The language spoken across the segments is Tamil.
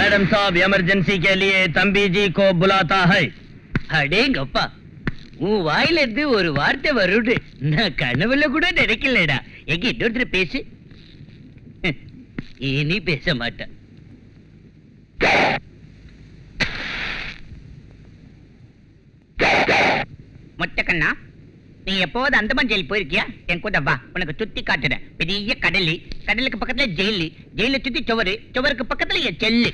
मैडम साहब इमरजेंसी के लिए तंबी जी को बुलाता है. அடேங்கப்பா, உன் வாயில இருந்து ஒரு வார்த்தை வருது. நான் கனவுல கூட நினைக்கலடா. எங்க இன்னொருத்தர் பேசு. இனி பேச மாட்டேன். மொட்டக்கண்ணா, நீ எப்போது அந்தமான் ஜெயில் போயிருக்கியா? என் கூட வா, உனக்கு சுத்தி காட்டுறேன். பெரிய கடலி, கடலுக்கு பக்கத்துல ஜெயிலு, ஜெயில சுத்தி சுவரு, சுவருக்கு பக்கத்துல என் செல்லு.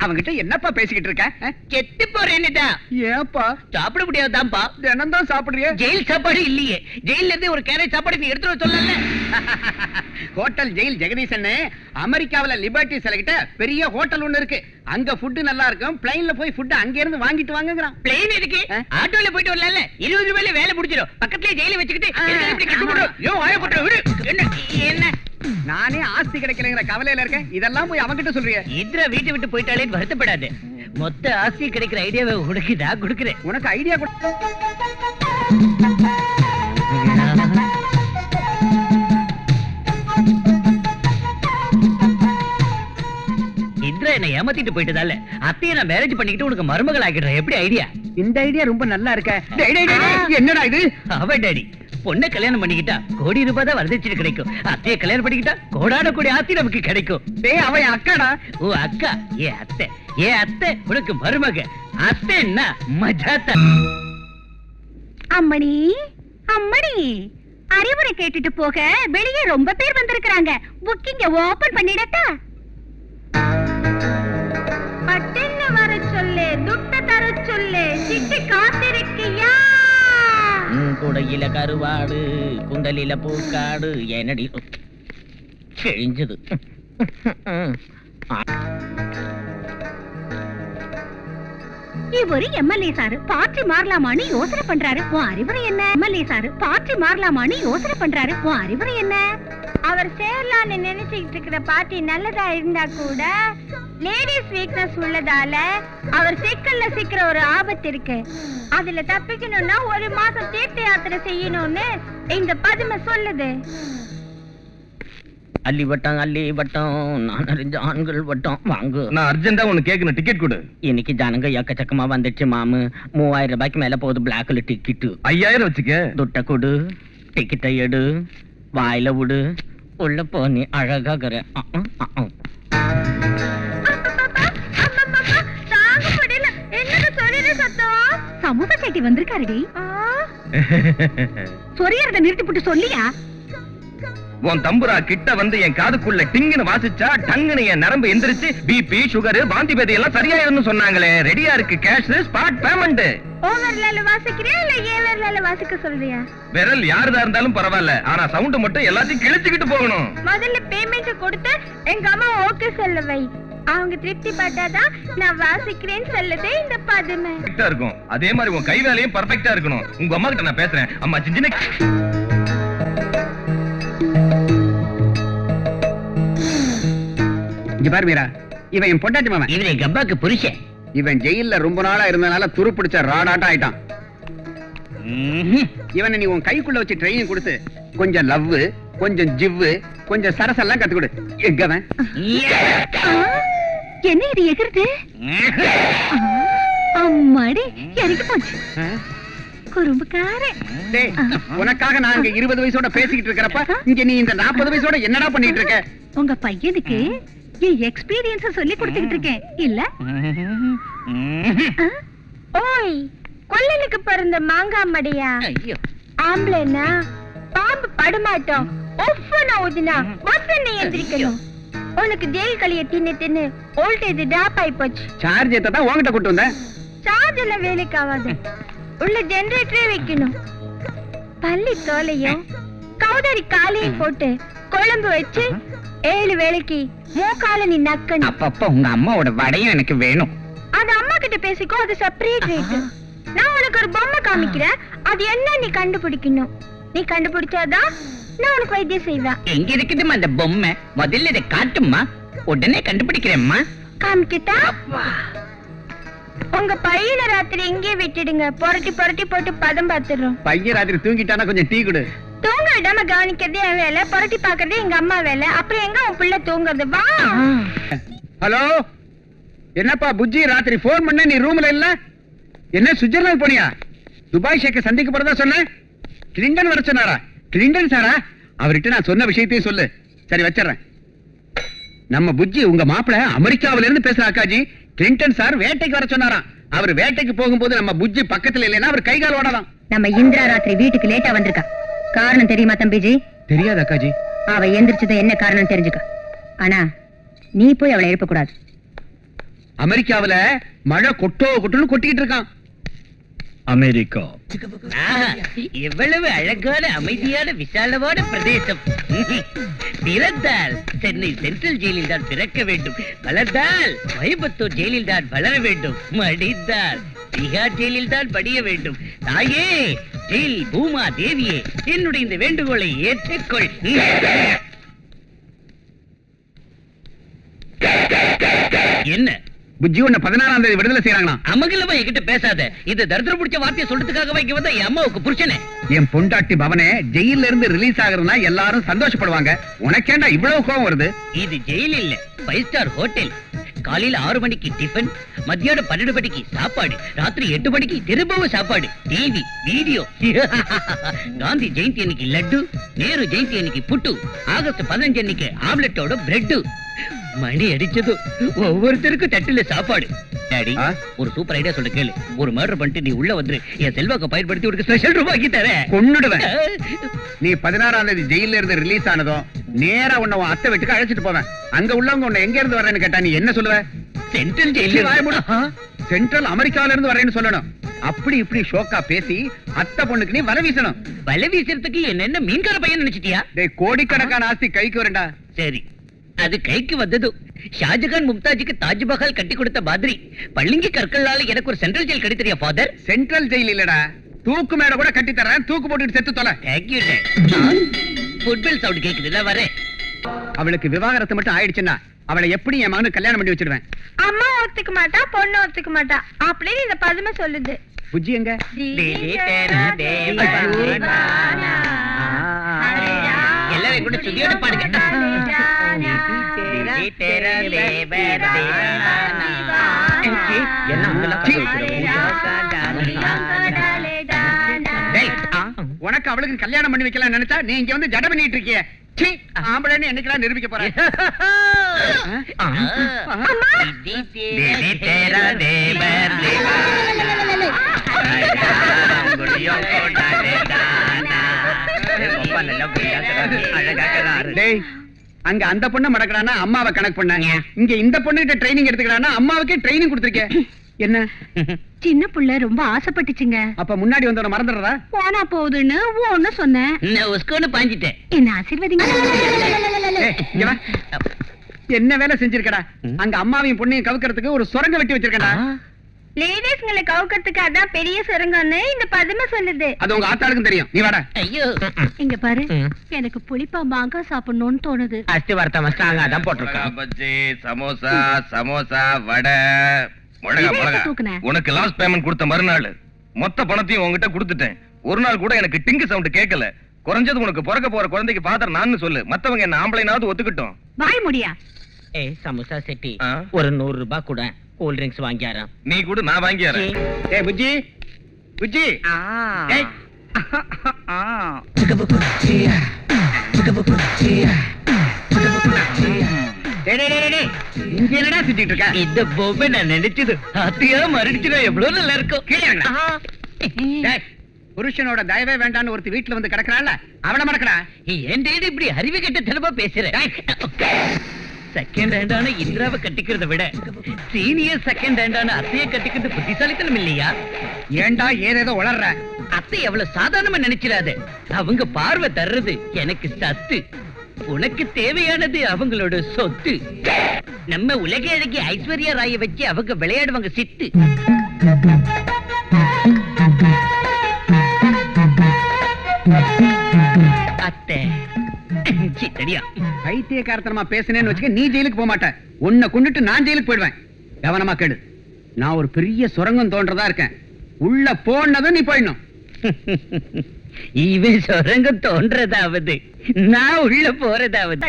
அவங்கிட்ட என்னப்பா பேசிக்கிட்டு இருக்க? செத்து போறேன்னுடா. ஏப்பா சாப்பிட முடியாதான்பா. தினம் தான் சாப்பிடுறிய? ஜெயில் சாப்பாடு இல்லையே. ஜெயில இருந்து ஒரு கேரட் சாப்பாடு நீ எடுத்துட்டு சொல்லல. ஹோட்டல் ஜெயில் ஜெகதீசன் அமெரிக்காவில லிபர்ட்டி சிலைகிட்ட பெரிய ஹோட்டல் ஒண்ணு இருக்கு. அங்க ஃபுட் நல்லா இருக்கும். பிளைன்ல போய் ஃபுட் அங்க இருந்து வாங்கிட்டு வாங்குறான். பிளைன் எதுக்கு? ஆட்டோல போயிட்டு வரல. 20 ரூபாயில வேலை முடிச்சிடும். பக்கத்துல ஜெயில வச்சுக்கிட்டு இப்படி கட்டுப்படும். யோ ஆயப்பட்ட விடு. என்ன நானே ஆஸ்தி கிடைக்கலங்கிற கவலையில இருக்கேன். இதெல்லாம் போய் அவங்கிட்ட சொல்றிய? இந்திரா வீட்டை விட்டு போயிட்டாலே வருத்தப்படாது. மொத்த ஆஸ்தி கிடைக்கிற ஐடியாவை உனக்குதா கொடுக்குறேன். உனக்கு ஐடியா இந்திரா என்ன ஏமாத்திட்டு போயிட்டதால அத்தையை நான் மேரேஜ் பண்ணிக்கிட்டு உனக்கு மருமகள் ஆக்கிடுறேன். எப்படி ஐடியா? இந்த ஐடியா ரொம்ப நல்லா இருக்க. என்னடா இது? அவ டாடி பொண்ணை கல்யாணம் பண்ணிக்கிட்டா கோடி ரூபாய் தான் வரதட்சணை கிடைக்கும். அத்தையை கல்யாணம் பண்ணிக்கிட்டா கோடான கோடி ஆஸ்தி நமக்கு கிடைக்கும். அவ அக்காடா. ஓ அக்கா, ஏ அத்தை, ஏ அத்தை உனக்கு மருமக. அத்தை என்ன மஜாத்தா. அம்மணி அம்மணி, அறிவுரை கேட்டுட்டு போக வெளியே ரொம்ப பேர் வந்திருக்காங்க. புக்கிங்க ஓபன் பண்ணிடட்டா? பட்டுன்னு வர சொல்லு, துட்ட தர சொல்லு, சிட்டு காத்திருக்கியா? குடையில கருவாடு, குண்டலில பூக்காடு, என்னடி செஞ்சது. இவரு எம்எல்ஏ சாரு பார்ட்டி மாறலாமான்னு யோசனை பண்றாரு. உன் அறிவுரை என்ன? எம்எல்ஏ சாரு பார்ட்டி மாறலாமான்னு யோசனை பண்றாரு. உன் அறிவுரை என்ன? அவர் சேரலான்னு நினைச்சுக்கிட்டு இருக்கிற பார்ட்டி நல்லதா இருந்தா கூட லேடிஸ் வீக்னஸ் உள்ளதால அவர் சிக்கல்ல சிக்கிற ஒரு ஆபத்து இருக்கு. அதுல தப்பிக்கணும்னா 1 மாசம் தீர்த்த யாத்திரை செய்யணும்னு இந்த பதுமை சொல்லுது. அள்ளி வட்டம் அள்ளி வட்டம், நான் அறிஞ்ச ஆண்கள் வட்டம். வாங்கு. நான் அர்ஜென்டா உனக்கு கேட்கணும், டிக்கெட் கொடு. இன்னைக்கு ஜனங்க எக்கச்சக்கமா வந்துச்சு மாமு. 3000 ரூபாய்க்கு மேல போகுது பிளாக்ல டிக்கெட்டு. 5000 வச்சுக்க. துட்ட கொடு, டிக்கெட்டை எடு, வாயில விடு, உள்ள போனி அழகாகிற. சமூக சேட்டி வந்திருக்காருடி. சொரியறத நிறுத்தி போட்டு சொல்லியா? உன் தம்புரா கிட்ட வந்து என் காதுக்குள்ள டிங்குன்னு வாசிச்சா டங்குன்னு என் நரம்பு எந்திரிச்சு பிபி சுகர் வாந்தி பேதி எல்லாம் சரியாயிருன்னு சொன்னாங்களே. ரெடியா இருக்கு கேஷ், ஸ்பாட் பேமெண்ட். ஓவர்லால வாசிக்கிறியா இல்ல ஏவர்லால வாசிக்க சொல்றியா? விரல் யாருதா இருந்தாலும் பரவாயில்ல, ஆனா சவுண்ட் மட்டும் எல்லாத்தையும் கிழிச்சுக்கிட்டு போகணும். முதல்ல பேமெண்ட் கொடுத்து எங்க அம்மா ஓகே சொல்ல வை. அவங்க திருப்தி பட்டாதான் நான் வாசிக்கிறேன்னு சொல்லுதே இந்த பதுமை. கரெக்டா இருக்கும். அதே மாதிரி உன் கை வேலையும் பர்ஃபெக்ட்டா இருக்கணும். உங்க அம்மா கிட்ட நான் பேசுறேன். அம்மா சின்ன பாரு மீரா, இவன் என் பொண்டாட்டி மாமன். இவன் எங்க அப்பாக்கு புருஷன். இவன் ஜெயில்ல ரொம்ப நாளா இருந்தனால துரு பிடிச்ச ராடாட்டம் ஆயிட்டான். இவனை நீ உன் கைக்குள்ள வச்சு ட்ரைனிங் கொடுத்து கொஞ்சம் லவ், கொஞ்சம் ஜிவ்வு, கொஞ்சம் சரசெல்லாம் கத்து கொடு. எங்கவன்? என்ன இது எகிறது? அம்மாடி எனக்கு போச்சு. குறும்புக்காரன். உனக்காக நான் இங்க 20 வயசோட பேசிக்கிட்டு இருக்கிறப்ப இங்க நீ இந்த 40 வயசோட என்னடா பண்ணிட்டு இருக்க? உங்க பையனுக்கு என் எக்ஸ்பீரியன்ஸ் சொல்லி கொடுத்துக்கிட்டு இருக்கேன் இல்ல? ஓய், கொல்லனுக்கு பிறந்த மாங்காய் மடியா? ஆம்பளைனா பாம்பு படுமாட்டோம். ஒஃப்னா ஊதினா வசனை எந்திரிக்கணும். உனக்கு ஜெயில் களிய தின்னு தின்னு வோல்டேஜ் டிராப் ஆயி போச்சு. சார்ஜ் ஏத்த தான் உன்கிட்ட கூட்டி வந்தேன். சார்ஜ் எல்லாம் வேலைக்கு ஆகாது. உள்ள ஜெனரேட்டரே வைக்கணும். பள்ளி தோலையும் கவுதாரி காலையும் போட்டு குழம்பு வச்சு 7 வேளைக்கு மூக்கால நீ நக்கணும். அப்பப்ப உங்க அம்மாவோட வடையும் எனக்கு வேணும். அது அம்மா கிட்ட பேசிக்கோ, அது செப்பரேட் ரேட். நான் உனக்கு ஒரு பொம்மை காமிக்கிறேன், அது என்ன நீ கண்டுபிடிக்கணும். நீ கண்டுபிடிச்சாதான் நான் உனக்கு வைத்தியம் செய்வேன். எங்க இருக்குதுமா அந்த பொம்மை? முதல்ல இதை காட்டுமா, உடனே கண்டுபிடிக்கிறேம்மா. காமிக்கிட்டா? உங்க பையனை ராத்திரி இங்கே விட்டுடுங்க. புரட்டி புரட்டி போட்டு பதம் பார்த்துடுறோம். பையன் ராத்திரி தூங்கிட்டானா கொஞ்சம் டீ கொடு. தூங்க விடாம கவனிக்கிறதே என் வேலை, புரட்டி பாக்குறதே எங்க அம்மா வேலை. அப்புறம் எங்க உன் பிள்ளை தூங்குறது? வா. ஹலோ, என்னப்பா புஜ்ஜி, ராத்திரி போன் பண்ண நீ ரூம்ல இல்ல? என்ன சுவிட்சர்லாந்து போனியா? துபாய் ஷேக்க சந்திக்க போறதா சொன்ன? கிளிண்டன் வர சொன்னாரா? கிளிண்டன் சாரா? அவர்கிட்ட நான் சொன்ன விஷயத்தையும் சொல்லு. சரி வச்சிடறேன். நம்ம புஜ்ஜி உங்க மாப்பிள அமெரிக்காவில இருந்து பேசுற அக்காஜி. கிளிண்டன் சார் வேட்டைக்கு வர சொன்னாராம். அவர் வேட்டைக்கு போகும்போது நம்ம புஜ்ஜி பக்கத்துல இல்லைன்னா அவர் கை கால் ஓடலாம். நம்ம இந்திரா ராத்திரி வீட்டுக்கு லேட்டா வந்திருக்கா. காரணம் தெரியுமா தம்பிஜி? தெரியாது அக்காஜி. அவ எந்திரிச்சது என்ன காரணம் தெரிஞ்சுக்க. ஆனா நீ போய் அவளை எழுப்ப கூடாது. அமெரிக்காவில மழை கொட்டுன்னு கொட்டிக்கிட்டு இருக்கான். அமெரிக்கா எவ்வளவு அழகான அமைதியான விசாலமான பிரதேசம். பிறந்தால் சென்னை சென்ட்ரல் ஜெயிலில் தான் பிறக்க வேண்டும், வளர்ந்தால் கோயம்புத்தூர் ஜெயிலில் தான் வளர வேண்டும், மடிந்தால் திகார் ஜெயிலில் தான் படிய வேண்டும். தாயே ஜெயில் பூமா தேவியே, என்னுடைய இந்த வேண்டுகோளை ஏற்றுக்கொள். என்ன புஜ்ஜி உன்னை 16ஆம் தேதி விடுதலை செய்யறாங்களாம். அமங்கலமா என்கிட்ட பேசாத. இது தரித்திர பிடிச்ச வார்த்தையை சொல்றதுக்காக வைக்க வந்த என் அம்மாவுக்கு புருஷனே. என் பொண்டாட்டி பவனே ஜெயில இருந்து ரிலீஸ் ஆகுறதுனா எல்லாரும் சந்தோஷப்படுவாங்க. உனக்கேண்டா இவ்வளவு கோவம் வருது? இது ஜெயில் இல்ல, 5 ஸ்டார் ஹோட்டல். காலையில 6 மணிக்கு டிஃபன், மத்தியானம் 12 மணிக்கு சாப்பாடு, ராத்திரி 8 மணிக்கு திரும்பவும் சாப்பாடு, டிவி வீடியோ. காந்தி ஜெயந்தி அன்னைக்கு லட்டு, நேரு ஜெயந்தி அன்னைக்கு புட்டு, ஆகஸ்ட் 15 அன்னைக்கு ஆம்லெட்டோட பிரெட். மணி அடிச்சது ஒவ்வொருத்தருக்கும் தட்டுல சாப்பாடு. டாடி ஒரு சூப்பர் ஐடியா சொல்ல கேளு. ஒரு மர்டர் பண்ணிட்டு நீ உள்ள வந்து என் செல்வாக்க பயன்படுத்தி உனக்கு ஸ்பெஷல் ரூம் ஆக்கி தரேன். கொன்னுடுவேன். நீ 16ஆம் தேதி ஜெயில இருந்து ரிலீஸ் ஆனதும் நேரா உன்னை உன் அத்தை வீட்டுக்கு அழைச்சிட்டு போவேன். அங்க உள்ளவங்க உன்னை எங்க இருந்து வரேன்னு கேட்டா நீ என்ன சொல்லுவ? சென்ட்ரல் ஜெயில. சென்ட்ரல் அமெரிக்காவில இருந்து வரேன்னு சொல்லணும். அப்படி இப்படி ஷோக்கா பேசி அத்தை பொண்ணுக்கு நீ வலை வீசணும். வலை வீசுறதுக்கு என்ன மீன்கார பையன் நினைச்சிட்டியா? கோடிக்கணக்கான ஆஸ்தி கைக்கு வரண்டா. சரி, அது கைக்கு வந்தது. ஷாஜகான் மும்தாஜுக்கு தாஜ்மஹால் கட்டி கொடுத்த மாதிரி பள்ளிங்கி கற்களால எனக்கு ஒரு சென்ட்ரல் ஜெயில் கட்டித்தரியா ஃபாதர்? சென்ட்ரல் ஜெயில் இல்லடா, தூக்கு மேல கூட கட்டி தரேன். தூக்கு போட்டுட்டு செத்து தொலை. தேங்க்யூ. ஃபுட்பால் சவுண்ட் கேக்குதுல வரேன். அவளுக்கு விவாகரத்து மட்டும் ஆயிடுச்சுன்னா அவளை எப்படி என் மகனுக்கு கல்யாணம் பண்ணி வச்சிடுவேன். அம்மா ஒத்துக்க மாட்டா, பொண்ணு ஒத்துக்க மாட்டா அப்படின்னு இந்த பதுமை சொல்லுது. புஜ்ஜி எங்க? எல்லாரும் கூட சுதியோட பாடுங்க. உனக்கு அவளுக்கு கல்யாணம் பண்ணி வைக்கலாம் நினைச்சா நீ இங்க வந்து ஜட பண்ணிட்டு இருக்கிய. ஆம்பளைன்னு என்னைக்கெல்லாம் நிரூபிக்க போறேன். அங்க அந்த பொண்ணு மடக்கறானா அம்மாவை கணக்கு பண்ணாங்க. இங்க இந்த பொண்ணு கிட்ட ட்ரைனிங் எடுத்துக்கறானா அம்மாவுக்கே ட்ரைனிங் கொடுத்திருக்கேன். என்ன சின்ன புள்ள ரொம்ப ஆசைப்பட்டுச்சுங்க. அப்ப முன்னாடி வந்தவன மறந்துடுறா? போனா போகுதுன்னு ஒன்னு சொன்னேன். பாஞ்சிட்டேன். என்ன ஆசீர்வதிங்க. என்ன வேலை செஞ்சிருக்கடா? அங்க அம்மாவையும் பொண்ணையும் கவுக்கிறதுக்கு ஒரு சுரங்க வெட்டி வச்சிருக்கடா. லேடிஸ்ங்களை கவுக்கிறதுக்கு அதான் பெரிய சுரங்கம்னு இந்த பதுமை சொல்லுது. அது உங்க ஆத்தாளுக்கும் தெரியும். நீ வாடா. ஐயோ, இங்க பாரு, எனக்கு புளிப்பா மாங்காய் சாப்பிடணும்னு தோணுது. அஸ்தி வார்த்தை மஸ்டாங்க அதான் போட்டுருக்கேன். பஜ்ஜி, சமோசா, சமோசா, வடை, மிளகா, மிளகா. தூக்குனேன். உனக்கு லாஸ்ட் பேமெண்ட் கொடுத்த மறுநாள் மொத்த பணத்தையும் உன்கிட்ட கொடுத்துட்டேன். ஒரு நாள் கூட எனக்கு டிங்கு சவுண்ட் கேட்கல. குறைஞ்சது உனக்கு பிறக்க போற குழந்தைக்கு ஃபாதர் நான் சொல்லு. மத்தவங்க என்ன ஆம்பளைனாவது ஒத்துக்கிட்டோம். வாய் முடியா. சமோசா செட்டி ஒரு 100 ரூபாய் கூட கூல் ட்ரிங்க்ஸ் வாங்கியாராம். நீ கூட நான் வாங்கியாரேன். ஏய் புஜ்ஜி, புஜ்ஜி. ஏய் இங்க என்னடா சுத்திட்டு இருக்க? இந்த பொம்மை நான் நினைச்சது அத்தியா மறுடிச்சுனா எவ்வளவு நல்லா இருக்கும். டேய், புருஷனோட தயவே வேண்டான்னு ஒருத்தி வீட்டுல வந்து கிடக்குறாள், அவளை மறக்கடா. ஏன் டேடி இப்படி அறிவு கெட்ட தனமா பேசுற? செகண்ட் ஹேண்டான இந்திராவை கட்டிக்கிறத விட சீனியர் செகண்ட் ஹேண்டான அத்தையை கட்டிக்கிறது புத்திசாலித்தனம் இல்லையா? ஏண்டா ஏதேதோ உளர்ற? அத்தை எவ்வளவு சாதாரணமா நினைச்சிடாத. அவங்க பார்வை தர்றது எனக்கு சத்து, உனக்கு தேவையானது அவங்களோட சொத்து. நம்ம உலக அழகி ஐஸ்வர்யா ராயை வச்சு அவங்க விளையாடுவாங்க சித்து. அத்தை சித்தடியா பைத்தியக்காரத்தனமா பேசுனேன்னு வச்சுக்க, நீ ஜெயிலுக்கு போக மாட்ட. உன்னை கொண்டுட்டு நான் ஜெயிலுக்கு போயிடுவேன். கவனமா கேடு. நான் ஒரு பெரிய சுரங்கம் தோன்றதா இருக்கேன். உள்ள போனதும் நீ போயிடணும். இவன் சுரங்கம் தோன்றதாவது, நான் உள்ள போறதாவது.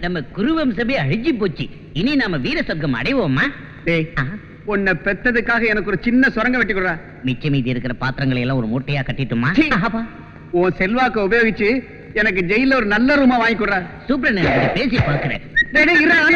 நம்ம குருவம்சமே அழிஞ்சு போச்சு. இனி நாம வீர சொர்க்கம் அடைவோமா? டேய், உன்னை பெத்ததுக்காக எனக்கு ஒரு சின்ன சுரங்க வெட்டி கொடுறா. மிச்ச மீதி இருக்கிற பாத்திரங்களை எல்லாம் ஒரு மூட்டையா கட்டிட்டுமா? சீ. உன் செல்வாக்க உபயோகிச்சு எனக்கு ஜெயில ஒரு நல்ல ரூமா வாங்கி கொடுறா. சூப்பர், பேசி பாக்குறேன். டேய், டேய், இருடா.